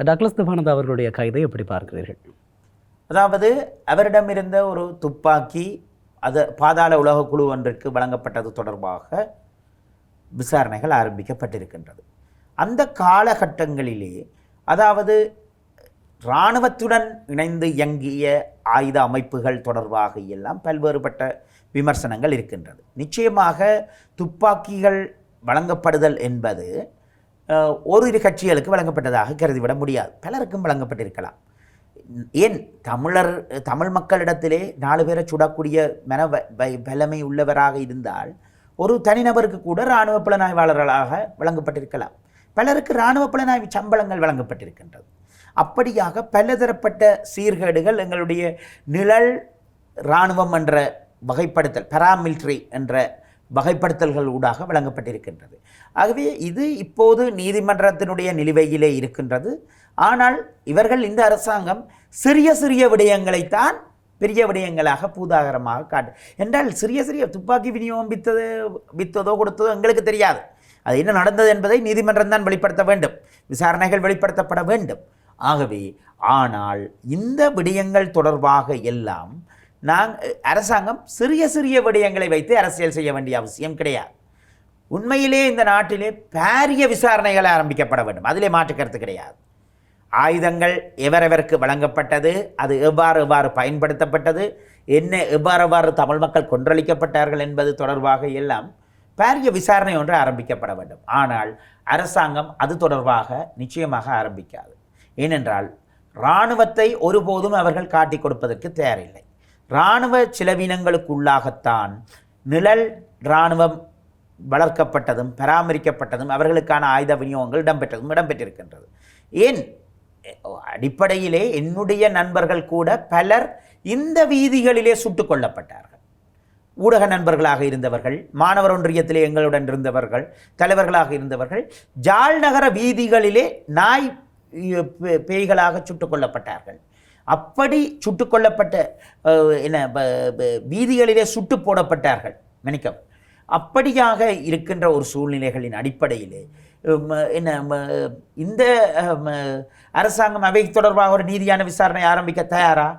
Douglas திவானந்தா அவர்களுடைய கைதை எப்படி பார்க்கிறீர்கள்? அதாவது அவரிடமிருந்த ஒரு துப்பாக்கி அது பாதாள உலகக்குழு ஒன்றிற்கு வழங்கப்பட்டது தொடர்பாக விசாரணைகள் ஆரம்பிக்கப்பட்டிருக்கின்றது. அந்த காலகட்டங்களிலே அதாவது இராணுவத்துடன் இணைந்து இயங்கிய ஆயுத அமைப்புகள் தொடர்பாக எல்லாம் பல்வேறுபட்ட விமர்சனங்கள் இருக்கின்றது. நிச்சயமாக துப்பாக்கிகள் வழங்கப்படுதல் என்பது ஓரிரு கட்சிகளுக்கு வழங்கப்பட்டதாக கருதிவிட முடியாது. பலருக்கும் வழங்கப்பட்டிருக்கலாம். ஏன் தமிழ் மக்களிடத்திலே 4 பேரை சுடக்கூடிய மன பலமை உள்ளவராக இருந்தால் ஒரு தனிநபருக்கு கூட இராணுவ புலனாய்வாளர்களாக வழங்கப்பட்டிருக்கலாம். பலருக்கு இராணுவ புலனாய்வு சம்பளங்கள் வழங்கப்பட்டிருக்கின்றது. அப்படியாக பலதரப்பட்ட சீர்கேடுகள் எங்களுடைய நிழல் இராணுவம் என்ற வகைப்படுத்தல் பாராமிலிட்டரி என்ற வகைப்படுத்தல்கள் ஊடாக வழங்கப்பட்டிருக்கின்றது. ஆகவே இது இப்போது நீதிமன்றத்தினுடைய நிலுவையிலே இருக்கின்றது. ஆனால் இவர்கள் இந்த அரசாங்கம் சிறிய சிறிய விடயங்களைத்தான் பெரிய விடயங்களாக பூதாகரமாக காட்டு என்றால் சிறிய சிறிய துப்பாக்கி விநியோகம் வித்ததோ கொடுத்ததோ எங்களுக்கு தெரியாது. அது என்ன நடந்தது என்பதை நீதிமன்றம் தான் வெளிப்படுத்த வேண்டும், விசாரணைகள் வெளிப்படுத்தப்பட வேண்டும். ஆகவே ஆனால் இந்த விடயங்கள் தொடர்பாக எல்லாம் அரசாங்கம் சிறிய சிறிய விடயங்களை வைத்து அரசியல் செய்ய வேண்டிய அவசியம் கிடையாது. உண்மையிலே இந்த நாட்டிலே பாரிய விசாரணைகள் ஆரம்பிக்கப்பட வேண்டும், அதிலே மாற்று கருத்து கிடையாது. ஆயுதங்கள் எவரெவருக்கு வழங்கப்பட்டது, அது எவ்வாறு பயன்படுத்தப்பட்டது, என்ன எவ்வாறு தமிழ் மக்கள் கொன்றளிக்கப்பட்டார்கள் என்பது தொடர்பாக எல்லாம் பாரிய விசாரணை ஒன்று ஆரம்பிக்கப்பட வேண்டும். ஆனால் அரசாங்கம் அது தொடர்பாக நிச்சயமாக ஆரம்பிக்காது. ஏனென்றால் இராணுவத்தை ஒருபோதும் அவர்கள் காட்டிக் கொடுப்பதற்கு தயாரில்லை. இராணுவ செலவினங்களுக்குள்ளாகத்தான் நிழல் இராணுவம் வளர்க்கப்பட்டதும் பராமரிக்கப்பட்டதும் அவர்களுக்கான ஆயுத விநியோகங்கள் இடம்பெற்றிருக்கின்றது. ஏன் அடிப்படையிலே என்னுடைய நண்பர்கள் கூட பலர் இந்த வீதிகளிலே சுட்டுக் கொல்லப்பட்டார்கள். ஊடக நண்பர்களாக இருந்தவர்கள், மாணவர் ஒன்றியத்திலே எங்களுடன் இருந்தவர்கள், தலைவர்களாக இருந்தவர்கள் ஜாழ் நகர வீதிகளிலே நாய் பேய்களாக சுட்டுக் கொல்லப்பட்டார்கள். அப்படி சுட்டுக் கொல்லப்பட்ட வீதிகளிலே சுட்டு போடப்பட்டார்கள். மன்னிக்கவும், அப்படியாக இருக்கின்ற ஒரு சூழ்நிலைகளின் அடிப்படையிலே இந்த அரசாங்கம் அவை தொடர்பாக ஒரு நீதியான விசாரணை ஆரம்பிக்க தயாரா?